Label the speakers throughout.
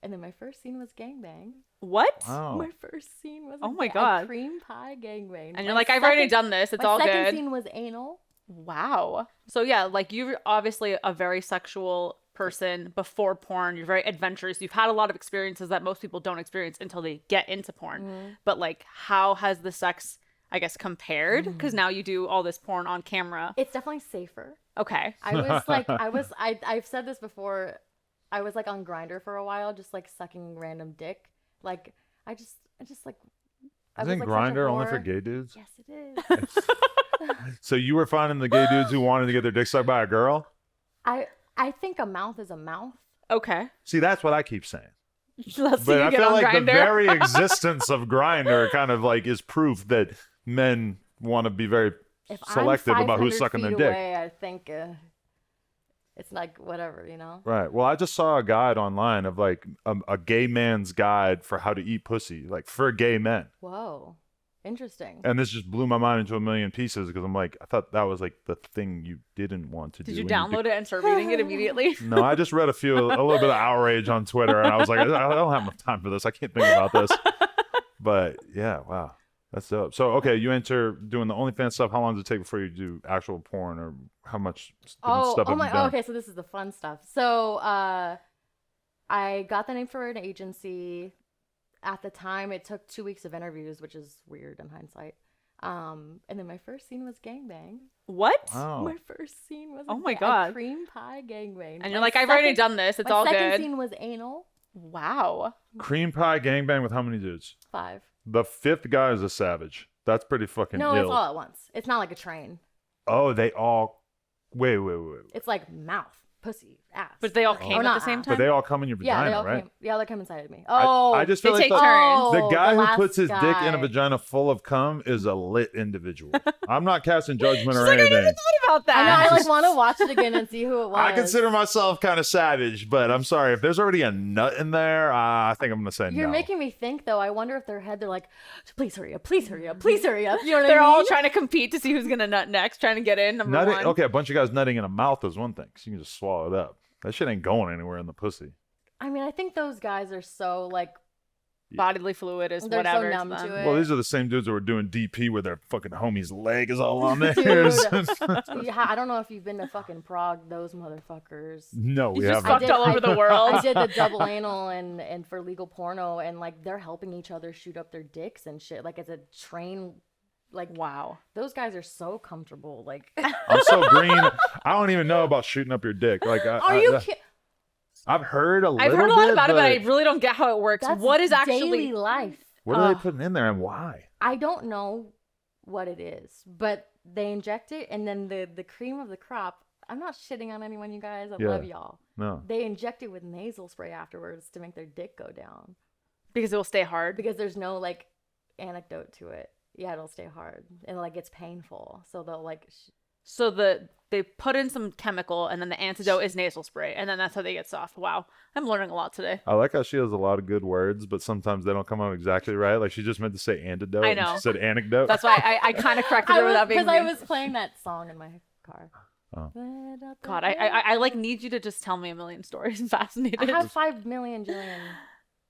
Speaker 1: And then my first scene was gangbang.
Speaker 2: What?
Speaker 3: Wow.
Speaker 1: My first scene was
Speaker 2: Oh my God.
Speaker 1: a cream pie gangbang.
Speaker 2: And you're like, I've already done this. It's all
Speaker 1: My
Speaker 2: good.
Speaker 1: second scene was anal.
Speaker 2: Wow. So yeah, like you're obviously a very sexual person before porn. You're very adventurous. You've had a lot of experiences that most people don't experience until they get into porn. But like, how has the sex, I guess, compared? Because now you do all this porn on camera.
Speaker 1: It's definitely safer.
Speaker 2: Okay.
Speaker 1: I was like, I've said this before. I was like on Grindr for a while, just like sucking random dick. Like, I just like. I was,
Speaker 3: Isn't
Speaker 1: like, such a
Speaker 3: Grindr only
Speaker 1: whore.
Speaker 3: for gay dudes?
Speaker 1: Yes, it is.
Speaker 3: So you were finding the gay dudes who wanted to get their dick sucked by a girl?
Speaker 1: I think a mouth is a mouth.
Speaker 2: Okay.
Speaker 3: See, that's what I keep saying.
Speaker 2: Let's see
Speaker 3: But
Speaker 2: you
Speaker 3: I
Speaker 2: get
Speaker 3: feel
Speaker 2: on
Speaker 3: like
Speaker 2: Grindr.
Speaker 3: the very existence of Grindr kind of like is proof that men want to be very
Speaker 1: If
Speaker 3: selective
Speaker 1: I'm
Speaker 3: about who's
Speaker 1: 500
Speaker 3: sucking their
Speaker 1: feet
Speaker 3: dick.
Speaker 1: away, I think it's like whatever, you know.
Speaker 3: Right. Well, I just saw a guide online of like a gay man's guide for how to eat pussy, like for gay men.
Speaker 1: Whoa, interesting.
Speaker 3: And this just blew my mind into a million pieces because I'm like, I thought that was like the thing you didn't want to do.
Speaker 2: Did you
Speaker 3: when
Speaker 2: download it and start reading it immediately?
Speaker 3: No, I just read a little bit of outrage on Twitter, and I was like, I don't have enough time for this. I can't think about this. But yeah, wow, that's dope. So okay, you enter doing the OnlyFans stuff. How long does it take before you do actual porn, or how much different stuff have you done?
Speaker 1: Okay, so this is the fun stuff. So I got the name for an agency. At the time, it took 2 weeks of interviews, which is weird in hindsight. And then my first scene was gangbang.
Speaker 2: What?
Speaker 3: Wow.
Speaker 1: My first scene was
Speaker 2: Oh my God.
Speaker 1: a cream pie gangbang.
Speaker 2: And you're like, I've already done this. It's all
Speaker 1: My second
Speaker 2: good.
Speaker 1: scene was anal.
Speaker 2: Wow.
Speaker 3: Cream pie gangbang with how many dudes?
Speaker 1: 5.
Speaker 3: The 5th guy is a savage. That's pretty fucking
Speaker 1: No,
Speaker 3: ill.
Speaker 1: it's all at once. It's not like a train.
Speaker 3: Oh, they all. Wait.
Speaker 1: It's like mouth, pussy, ass.
Speaker 2: But they all
Speaker 1: Or
Speaker 2: came at
Speaker 1: not
Speaker 2: the same
Speaker 1: ass.
Speaker 2: time?
Speaker 3: But they all come in your
Speaker 1: Yeah,
Speaker 3: vagina,
Speaker 1: they all
Speaker 3: right?
Speaker 1: came. Yeah, they come inside of me.
Speaker 3: I
Speaker 1: Oh,
Speaker 3: just feel
Speaker 2: they
Speaker 3: like
Speaker 2: take turns.
Speaker 1: oh,
Speaker 3: the guy who
Speaker 1: last
Speaker 3: puts his dick in a
Speaker 1: guy.
Speaker 3: vagina full of cum is a lit individual. I'm not casting judgment
Speaker 2: She's
Speaker 3: or
Speaker 2: like, I
Speaker 3: anything.
Speaker 2: never thought about that.
Speaker 1: I know. I like want to watch it again and see who it was.
Speaker 3: I consider myself kind of savage, but I'm sorry. If there's already a nut in there, I think I'm going to say
Speaker 1: You're
Speaker 3: no.
Speaker 1: making me think, though. I wonder if their head, they're like, please hurry up, please hurry up, please hurry up. You know what
Speaker 2: They're
Speaker 1: I mean?
Speaker 2: all trying to compete to see who's gonna nut next, trying to get in. Number
Speaker 3: Nutting,
Speaker 2: one.
Speaker 3: okay, a bunch of guys nutting in a mouth is one thing, 'cause you can just swallow it up. That shit ain't going anywhere in the pussy.
Speaker 1: I mean, I think those guys are so, like,
Speaker 2: Bodily fluid is
Speaker 1: They're so
Speaker 2: whatever.
Speaker 1: numb
Speaker 2: them.
Speaker 1: to it.
Speaker 3: Well, these are the same dudes who were doing DP where their fucking homie's leg is all on there.
Speaker 1: Dude. yeah, I don't know if you've been to fucking Prague, those motherfuckers.
Speaker 3: No, we
Speaker 2: You just
Speaker 3: haven't.
Speaker 2: fucked all over the world.
Speaker 1: I did the double anal and for legal porno, and like they're helping each other shoot up their dicks and shit. Like it's a train. Like
Speaker 2: Wow.
Speaker 1: those guys are so comfortable. Like,
Speaker 3: I'm so green. I don't even know about shooting up your dick. Like,
Speaker 1: are you kidding?
Speaker 3: I've heard a little
Speaker 2: I've heard a lot
Speaker 3: bit,
Speaker 2: about it, but I really don't get how it works.
Speaker 1: That's
Speaker 2: What is actually
Speaker 1: daily life?
Speaker 3: what are they putting in there and why?
Speaker 1: I don't know what it is, but they inject it, and then the cream of the crop. I'm not shitting on anyone, you guys. I
Speaker 3: Yeah.
Speaker 1: love y'all.
Speaker 3: No.
Speaker 1: They inject it with nasal spray afterwards to make their dick go down
Speaker 2: because it will stay hard?
Speaker 1: because there's no like anecdote to it. Yeah, it'll stay hard and like it's painful. So they'll like.
Speaker 2: So they put in some chemical, and then the antidote is nasal spray, and then that's how they get soft. Wow, I'm learning a lot today.
Speaker 3: I like how she has a lot of good words, but sometimes they don't come out exactly right. Like she just meant to say antidote.
Speaker 2: I
Speaker 3: and
Speaker 2: know.
Speaker 3: she said anecdote.
Speaker 2: That's why I kind of corrected her without being.
Speaker 1: Because I
Speaker 2: mean.
Speaker 1: was playing that song in my car.
Speaker 3: Oh.
Speaker 2: God, I like need you to just tell me a million stories. I'm fascinated.
Speaker 1: I have 5 million jillion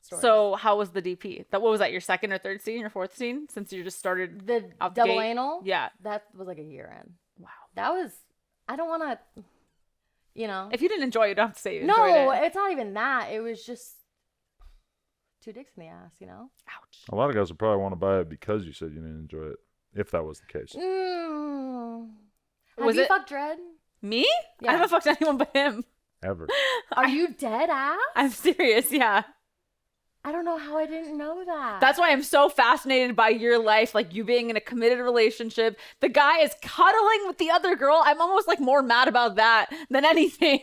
Speaker 1: stories.
Speaker 2: So how was the DP? What was that? Your second or third scene? Your fourth scene? Since you just started
Speaker 1: the
Speaker 2: out the
Speaker 1: double
Speaker 2: gate?
Speaker 1: anal.
Speaker 2: Yeah.
Speaker 1: That was like a year in.
Speaker 2: Wow.
Speaker 1: That was. I don't want to. You know.
Speaker 2: If you didn't enjoy it, you don't have to say you
Speaker 1: No,
Speaker 2: enjoyed it.
Speaker 1: it's not even that. It was just 2 dicks in the ass, you know?
Speaker 2: Ouch.
Speaker 3: A lot of guys would probably want to buy it because you said you didn't enjoy it, if that was the case.
Speaker 1: Have
Speaker 2: Was
Speaker 1: you
Speaker 2: it-
Speaker 1: fucked Dread?
Speaker 2: Me?
Speaker 1: Yeah.
Speaker 2: I haven't fucked anyone but him.
Speaker 3: Ever.
Speaker 1: Are you dead ass?
Speaker 2: I'm serious, yeah.
Speaker 1: I don't know how I didn't know that.
Speaker 2: That's why I'm so fascinated by your life, like you being in a committed relationship. The guy is cuddling with the other girl. I'm almost like more mad about that than anything.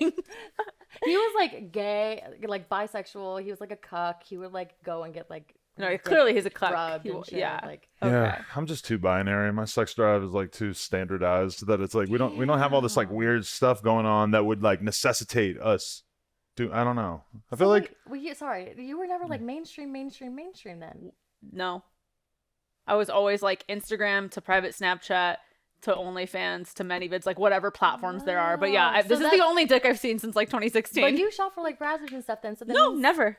Speaker 1: He was like gay, like bisexual. He was like a cuck. He would like go and get like.
Speaker 2: No,
Speaker 1: dick
Speaker 2: clearly he's a cuck.
Speaker 1: rubbed
Speaker 2: He
Speaker 1: and
Speaker 2: will-
Speaker 1: shit,
Speaker 2: yeah.
Speaker 1: Like,
Speaker 3: Yeah, I'm just too binary. My sex drive is like too standardized that it's like we don't have all this like weird stuff going on that would like necessitate us. I don't know. I feel like
Speaker 1: sorry, you were never like mainstream then.
Speaker 2: No. I was always like Instagram to private Snapchat to OnlyFans to ManyVids, like whatever platforms there are. But yeah,
Speaker 1: Wow.
Speaker 2: this is the only dick I've seen since like 2016.
Speaker 1: But you shot for like Brazzers and stuff then. So then
Speaker 2: No, never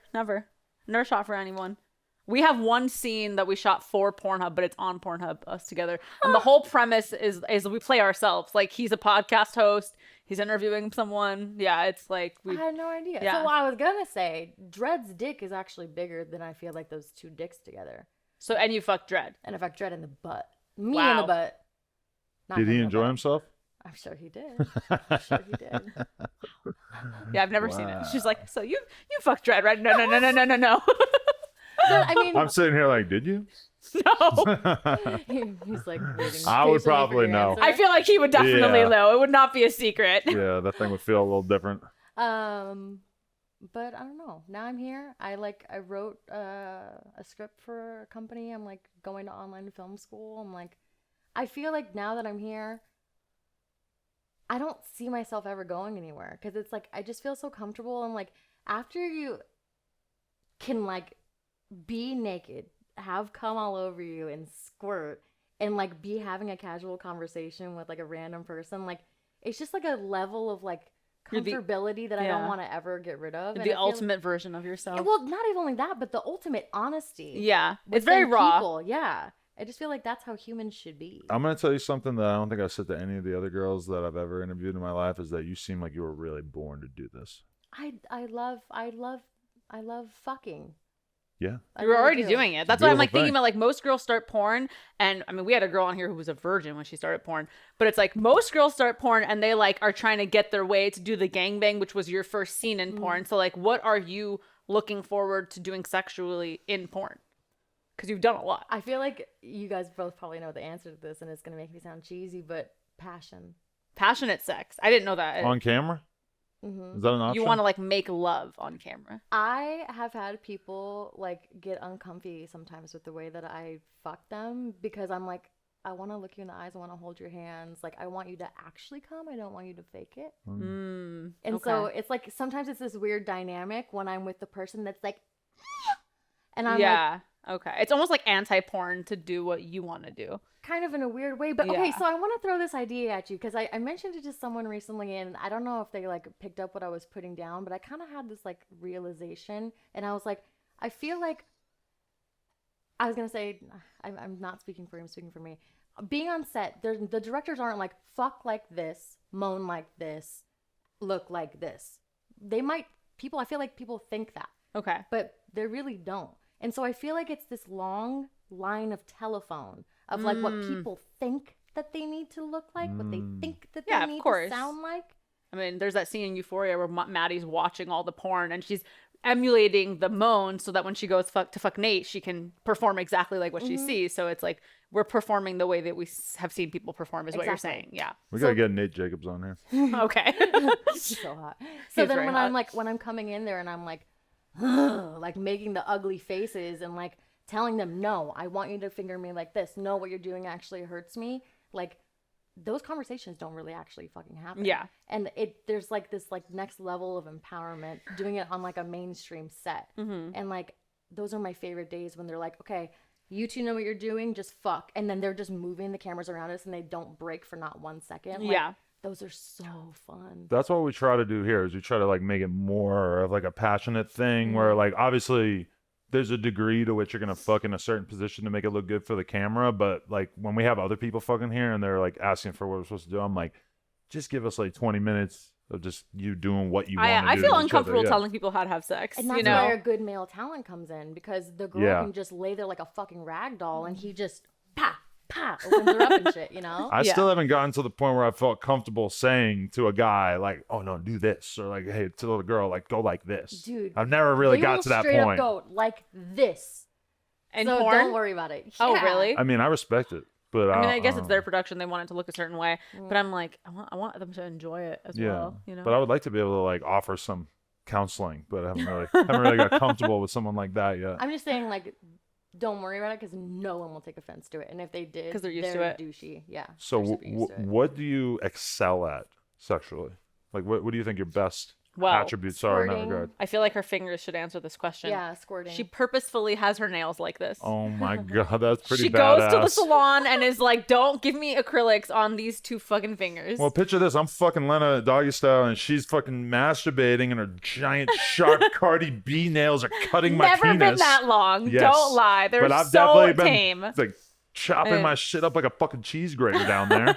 Speaker 2: shot for anyone. We have one scene that we shot for Pornhub, but it's on Pornhub, us together. And the whole premise is we play ourselves. Like, he's a podcast host. He's interviewing someone. Yeah, it's like
Speaker 1: I had no idea.
Speaker 2: Yeah.
Speaker 1: So I was gonna say, Dred's dick is actually bigger than I feel like those two dicks together.
Speaker 2: So, and you fucked Dredd.
Speaker 1: And if I Dred in the butt, me in
Speaker 2: Wow.
Speaker 1: the butt. Not
Speaker 3: Did
Speaker 1: him
Speaker 3: he
Speaker 1: in the
Speaker 3: enjoy
Speaker 1: butt.
Speaker 3: himself?
Speaker 1: I'm sure he did. I'm sure he did.
Speaker 2: Yeah, I've never seen it. She's like, so you fucked Dredd, right? No.
Speaker 1: But, I mean,
Speaker 3: I'm sitting here like, did you?
Speaker 2: No.
Speaker 1: he's like waiting.
Speaker 3: I would
Speaker 1: patiently for
Speaker 3: probably
Speaker 1: your
Speaker 3: know.
Speaker 1: answer.
Speaker 2: I feel like he would definitely
Speaker 3: Yeah.
Speaker 2: know. It would not be a secret.
Speaker 3: Yeah, that thing would feel a little different.
Speaker 1: But I don't know. Now I'm here. I wrote a script for a company. I'm like going to online film school. I'm like, I feel like now that I'm here, I don't see myself ever going anywhere because it's like I just feel so comfortable. And like after you can like be naked, have cum all over you and squirt, and like be having a casual conversation with like a random person, like it's just like a level of like
Speaker 2: You're the-
Speaker 1: comfortability that I
Speaker 2: yeah.
Speaker 1: don't want to ever get rid of. And I
Speaker 2: The
Speaker 1: feel
Speaker 2: ultimate version of yourself.
Speaker 1: like, well, not even only that, but the ultimate honesty.
Speaker 2: Yeah. It's very
Speaker 1: within
Speaker 2: raw.
Speaker 1: people. Yeah. I just feel like that's how humans should be.
Speaker 3: I'm gonna tell you something that I don't think I said to any of the other girls that I've ever interviewed in my life is that you seem like you were really born to do this.
Speaker 1: I love fucking.
Speaker 3: Yeah.
Speaker 1: I
Speaker 2: You were
Speaker 1: really
Speaker 2: already
Speaker 1: do.
Speaker 2: doing it.
Speaker 3: a
Speaker 2: That's why I'm like
Speaker 3: beautiful
Speaker 2: thinking
Speaker 3: thing.
Speaker 2: about like most girls start porn, and I mean we had a girl on here who was a virgin when she started porn, but it's like most girls start porn and they like are trying to get their way to do the gangbang, which was your first scene in porn. So like, what are you looking forward to doing sexually in porn? Because you've done a lot.
Speaker 1: I feel like you guys both probably know the answer to this, and it's gonna make me sound cheesy, but passion.
Speaker 2: Passionate sex. I didn't know that.
Speaker 3: On camera?
Speaker 1: Mm-hmm.
Speaker 3: Is that an option?
Speaker 2: You want to like make love on camera.
Speaker 1: I have had people like get uncomfy sometimes with the way that I fuck them because I'm like, I want to look you in the eyes. I want to hold your hands. Like, I want you to actually come. I don't want you to fake it.
Speaker 2: Mm,
Speaker 1: And
Speaker 2: okay.
Speaker 1: so it's like sometimes it's this weird dynamic when I'm with the person that's like, and I'm like,
Speaker 2: yeah. Okay. It's almost like anti-porn to do what you want to do.
Speaker 1: kind of in a weird way. But okay,
Speaker 2: Yeah.
Speaker 1: so I want to throw this idea at you because I mentioned it to someone recently, and I don't know if they like picked up what I was putting down, but I kind of had this like realization, and I was like, I feel like I was gonna say I'm not speaking for you, I'm speaking for me. Being on set, the directors aren't like fuck like this, moan like this, look like this. They might people. I feel like people think that,
Speaker 2: Okay.
Speaker 1: but they really don't. And so I feel like it's this long line of telephone of like what people think that they need to look like, what they think that
Speaker 2: Yeah,
Speaker 1: they
Speaker 2: of
Speaker 1: need
Speaker 2: course.
Speaker 1: to sound like.
Speaker 2: I mean, there's that scene in Euphoria where Maddie's watching all the porn and she's emulating the moan so that when she goes to fuck Nate, she can perform exactly like what she sees. So it's like we're performing the way that we have seen people perform is what you're
Speaker 1: Exactly.
Speaker 2: saying. Yeah.
Speaker 3: We gotta get Nate Jacobs on here.
Speaker 2: Okay.
Speaker 1: So hot. So
Speaker 2: He's
Speaker 1: then
Speaker 2: very
Speaker 1: when
Speaker 2: hot.
Speaker 1: I'm like, when I'm coming in there and I'm like, like making the ugly faces and like telling them, no, I want you to finger me like this. No, what you're doing actually hurts me. Like those conversations don't really actually fucking happen.
Speaker 2: Yeah.
Speaker 1: And there's like this like next level of empowerment doing it on like a mainstream set. And like those are my favorite days when they're like, okay, you two know what you're doing, just fuck. And then they're just moving the cameras around us and they don't break for not 1 second. Like,
Speaker 2: Yeah.
Speaker 1: those are so fun.
Speaker 3: That's what we try to do here is we try to like make it more of like a passionate thing where like obviously there's a degree to which you're gonna fuck in a certain position to make it look good for the camera, but like when we have other people fucking here and they're like asking for what we're supposed to do, I'm like, just give us like 20 minutes of just you doing what you want to do.
Speaker 2: I feel
Speaker 3: to each
Speaker 2: uncomfortable
Speaker 3: other. Yeah.
Speaker 2: telling people how to have sex.
Speaker 1: And that's
Speaker 2: you know?
Speaker 1: where good male talent comes in because the girl
Speaker 3: Yeah.
Speaker 1: can just lay there like a fucking rag doll and he just pa opens her up and shit, you know?
Speaker 3: I
Speaker 2: Yeah.
Speaker 3: still haven't gotten to the point where I felt comfortable saying to a guy like, "Oh no, do this," or like, "Hey," to the girl like, "Go like this."
Speaker 1: Dude,
Speaker 3: I've never really
Speaker 1: They
Speaker 3: got
Speaker 1: will
Speaker 3: to that
Speaker 1: straight up
Speaker 3: point.
Speaker 1: go like this.
Speaker 2: And
Speaker 1: So
Speaker 2: porn?
Speaker 1: don't worry about it.
Speaker 2: Oh,
Speaker 1: Yeah.
Speaker 2: really?
Speaker 3: I mean, I respect it, but
Speaker 2: I mean, I guess
Speaker 3: don't
Speaker 2: it's
Speaker 3: know.
Speaker 2: their production. They want it to look a certain way. But I'm like, I want them to enjoy it as
Speaker 3: Yeah,
Speaker 2: well. You know?
Speaker 3: but I would like to be able to like offer some counseling, but I haven't really got comfortable with someone like that yet.
Speaker 1: I'm just saying, like, don't worry about it because no one will take offense to it. And if they did,
Speaker 2: 'Cause they're used to it.
Speaker 1: douchey. Yeah.
Speaker 3: So,
Speaker 1: they're super used to it.
Speaker 3: what do you excel at sexually? Like, what do you think your best
Speaker 2: Well,
Speaker 3: attributes are in that
Speaker 1: squirting.
Speaker 3: regard.
Speaker 2: I feel like her fingers should answer this question.
Speaker 1: Yeah, squirting.
Speaker 2: She purposefully has her nails like this.
Speaker 3: Oh my god, that's pretty
Speaker 2: She
Speaker 3: badass.
Speaker 2: goes to the salon and is like, don't give me acrylics on these 2 fucking fingers.
Speaker 3: Well, picture this. I'm fucking Lena doggy style, and she's fucking masturbating, and her giant, sharp Cardi B nails are cutting my
Speaker 2: Never
Speaker 3: penis.
Speaker 2: been that long.
Speaker 3: Yes.
Speaker 2: Don't lie. They're
Speaker 3: But I've
Speaker 2: so
Speaker 3: definitely been
Speaker 2: tame.
Speaker 3: like chopping my shit up like a fucking cheese grater down there.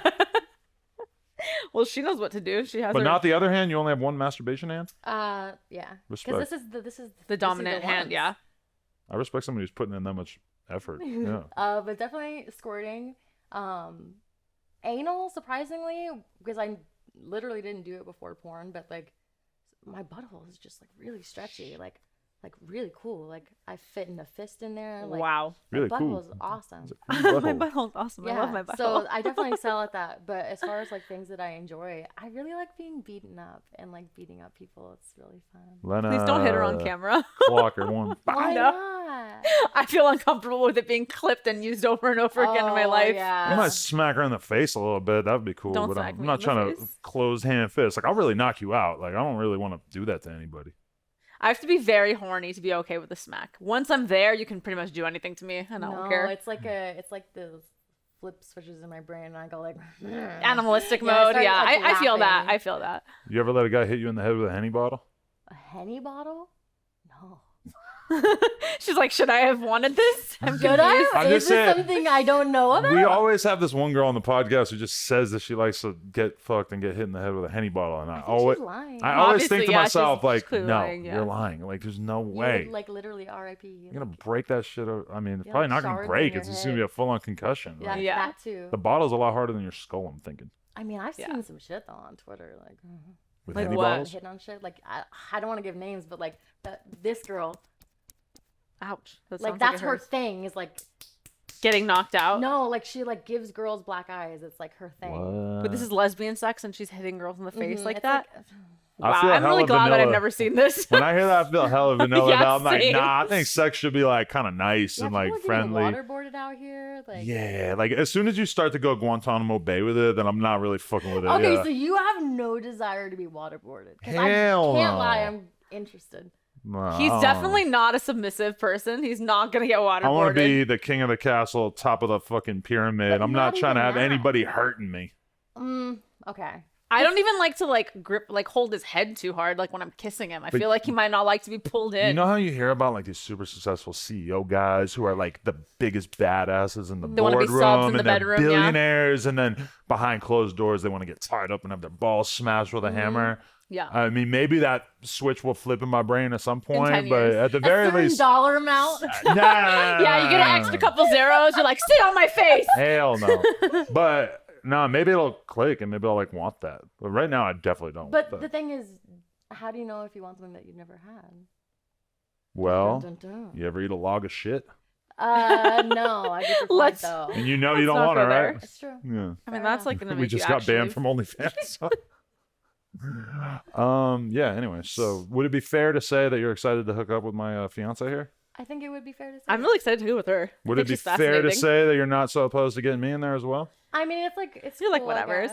Speaker 2: Well, she knows what to do. She has
Speaker 3: But
Speaker 2: her
Speaker 3: not the other hand. You only have one masturbation hand.
Speaker 1: Yeah.
Speaker 3: Respect.
Speaker 1: Because this is
Speaker 2: the dominant hand.
Speaker 1: ones.
Speaker 2: Yeah.
Speaker 3: I respect somebody who's putting in that much effort. Yeah.
Speaker 1: But definitely squirting. Anal, surprisingly, because I literally didn't do it before porn, but like my butthole is just like really stretchy, like really cool. Like I fit in a fist in there. Like,
Speaker 2: Wow.
Speaker 3: Really
Speaker 1: my
Speaker 3: cool.
Speaker 1: butthole is awesome.
Speaker 2: My
Speaker 3: Butthole.
Speaker 2: butthole's awesome. I love my butthole.
Speaker 1: So I definitely excel at that. But as far as like things that I enjoy, I really like being beaten up and like beating up people. It's really fun.
Speaker 3: Lena,
Speaker 2: Please don't hit her on camera.
Speaker 3: Walker one.
Speaker 1: Why
Speaker 2: know.
Speaker 1: not?
Speaker 2: I feel uncomfortable with it being clipped and used over and over again in my
Speaker 1: Oh,
Speaker 2: life.
Speaker 1: Yeah.
Speaker 3: I might smack her in the face a little bit. That would be cool.
Speaker 2: Don't
Speaker 3: but
Speaker 2: smack
Speaker 3: I'm
Speaker 2: me
Speaker 3: not
Speaker 2: in the
Speaker 3: trying to
Speaker 2: face.
Speaker 3: close hand fist. Like I'll really knock you out. Like I don't really want to do that to anybody.
Speaker 2: I have to be very horny to be okay with the smack. Once I'm there, you can pretty much do anything to me, and I don't care.
Speaker 1: It's like the flip switches in my brain, and I go like
Speaker 2: Animalistic
Speaker 1: Yeah, I
Speaker 2: mode.
Speaker 1: start,
Speaker 2: Yeah,
Speaker 1: like,
Speaker 2: I feel that.
Speaker 1: laughing.
Speaker 2: I feel that.
Speaker 3: You ever let a guy hit you in the head with a Henny bottle?
Speaker 1: a Henny bottle. No.
Speaker 2: She's like, should I have wanted this? I'm
Speaker 1: Should I?
Speaker 2: confused.
Speaker 3: I'm
Speaker 1: Is
Speaker 3: just
Speaker 1: this
Speaker 3: saying-
Speaker 1: something I don't know about?
Speaker 3: We always have this one girl on the podcast who just says that she likes to get fucked and get hit in the head with a Henny bottle, and I
Speaker 1: think
Speaker 3: always,
Speaker 1: she's lying.
Speaker 3: I always
Speaker 2: Obviously,
Speaker 3: think to
Speaker 2: yeah,
Speaker 3: myself
Speaker 2: she's
Speaker 3: like,
Speaker 2: clearly
Speaker 3: no,
Speaker 2: lying, yeah.
Speaker 3: you're lying. Like, there's no
Speaker 1: You
Speaker 3: way.
Speaker 1: would, like literally R.I.P.
Speaker 3: You're gonna break that shit. I mean, it's
Speaker 1: Yeah,
Speaker 3: probably
Speaker 1: like
Speaker 3: not gonna
Speaker 1: shards in
Speaker 3: break.
Speaker 1: your
Speaker 3: It's just gonna be
Speaker 1: head.
Speaker 3: a full-on concussion.
Speaker 1: Yeah,
Speaker 3: Like,
Speaker 2: Yeah.
Speaker 1: that too.
Speaker 3: the bottle's a lot harder than your skull. I'm thinking
Speaker 1: I mean, I've
Speaker 2: Yeah.
Speaker 1: seen some shit though on Twitter, like
Speaker 3: with
Speaker 2: Like
Speaker 3: Henny
Speaker 2: what?
Speaker 3: bottles.
Speaker 1: hitting on shit. Like I don't want to give names, but like this girl,
Speaker 2: Ouch. That
Speaker 1: like
Speaker 2: sounds
Speaker 1: that's
Speaker 2: it
Speaker 1: her
Speaker 2: hurts.
Speaker 1: thing. Is like
Speaker 2: Getting knocked out.
Speaker 1: no, like she like gives girls black eyes. It's like her thing.
Speaker 3: What?
Speaker 2: But this is lesbian sex, and she's hitting girls in the face
Speaker 1: Mhm,
Speaker 2: like
Speaker 1: it's
Speaker 2: that.
Speaker 3: I
Speaker 2: Wow,
Speaker 3: feel
Speaker 2: I'm really
Speaker 3: hella
Speaker 2: glad that I've
Speaker 3: vanilla.
Speaker 2: never seen this.
Speaker 3: When I hear that, I feel hella vanilla.
Speaker 2: Yeah,
Speaker 3: Now I'm like,
Speaker 2: same.
Speaker 3: nah. I think sex should be like kind of nice
Speaker 1: Yeah,
Speaker 3: and
Speaker 1: people
Speaker 3: like
Speaker 1: are getting
Speaker 3: friendly.
Speaker 1: waterboarded out here. Like
Speaker 3: Yeah, like as soon as you start to go Guantanamo Bay with it, then I'm not really fucking with it.
Speaker 1: okay,
Speaker 3: yeah.
Speaker 1: so you have no desire to be waterboarded. 'Cause
Speaker 3: Hell
Speaker 1: I can't
Speaker 3: no.
Speaker 1: lie, I'm interested.
Speaker 3: Nah, I
Speaker 2: He's
Speaker 3: don't
Speaker 2: definitely not a submissive person. He's not gonna get waterboarded.
Speaker 3: I want to be the king of the castle, top of the fucking pyramid.
Speaker 1: But
Speaker 3: I'm not
Speaker 1: not
Speaker 3: trying to
Speaker 1: even
Speaker 3: have
Speaker 1: that.
Speaker 3: anybody hurting me.
Speaker 1: Okay.
Speaker 2: I don't even like to like grip, like hold his head too hard, like when I'm kissing him. I
Speaker 3: But-
Speaker 2: feel like he might not like to be pulled in.
Speaker 3: You know how you hear about like these super successful CEO guys who are like the biggest badasses in the
Speaker 2: They wanna be
Speaker 3: boardroom
Speaker 2: subs in the
Speaker 3: and they're
Speaker 2: bedroom, yeah.
Speaker 3: billionaires, and then behind closed doors they want to get tied up and have their balls smashed with a hammer.
Speaker 2: Yeah.
Speaker 3: I mean, maybe that switch will flip in my brain at some
Speaker 2: 10
Speaker 3: point, but
Speaker 2: years.
Speaker 3: at the
Speaker 1: A
Speaker 3: very
Speaker 1: certain
Speaker 3: least,
Speaker 1: dollar amount.
Speaker 3: nah.
Speaker 2: Yeah, you get an extra couple zeros. You're like, sit on my face.
Speaker 3: Hell no. But no, maybe it'll click and maybe I'll like want that. But right now, I definitely don't.
Speaker 1: But
Speaker 3: want
Speaker 1: the
Speaker 3: that.
Speaker 1: thing is, how do you know if you want something that you've never had?
Speaker 3: Well,
Speaker 1: Dun, dun, dun.
Speaker 3: you ever eat a log of shit?
Speaker 1: No, I get your point
Speaker 2: Let's-
Speaker 1: though.
Speaker 3: And you know you
Speaker 2: Let's
Speaker 3: don't
Speaker 2: not
Speaker 3: want it,
Speaker 2: go there.
Speaker 3: right?
Speaker 1: It's true.
Speaker 3: Yeah.
Speaker 2: I mean,
Speaker 1: Fair
Speaker 2: that's
Speaker 1: enough.
Speaker 2: like gonna
Speaker 3: We
Speaker 2: make
Speaker 3: just
Speaker 2: you
Speaker 3: got
Speaker 2: actually...
Speaker 3: banned from OnlyFans. Yeah, anyway, so would it be fair to say that you're excited to hook up with my fiance here?
Speaker 1: I think it would be fair to say.
Speaker 2: I'm really excited to go with her.
Speaker 3: Would
Speaker 2: I
Speaker 3: it
Speaker 2: think
Speaker 3: be
Speaker 2: she's
Speaker 3: fair to
Speaker 2: fascinating.
Speaker 3: say that you're not so opposed to getting me in there as well?
Speaker 1: I mean, it's like it's.
Speaker 2: You're like,
Speaker 1: cool, I
Speaker 2: whatever, it's
Speaker 1: guess.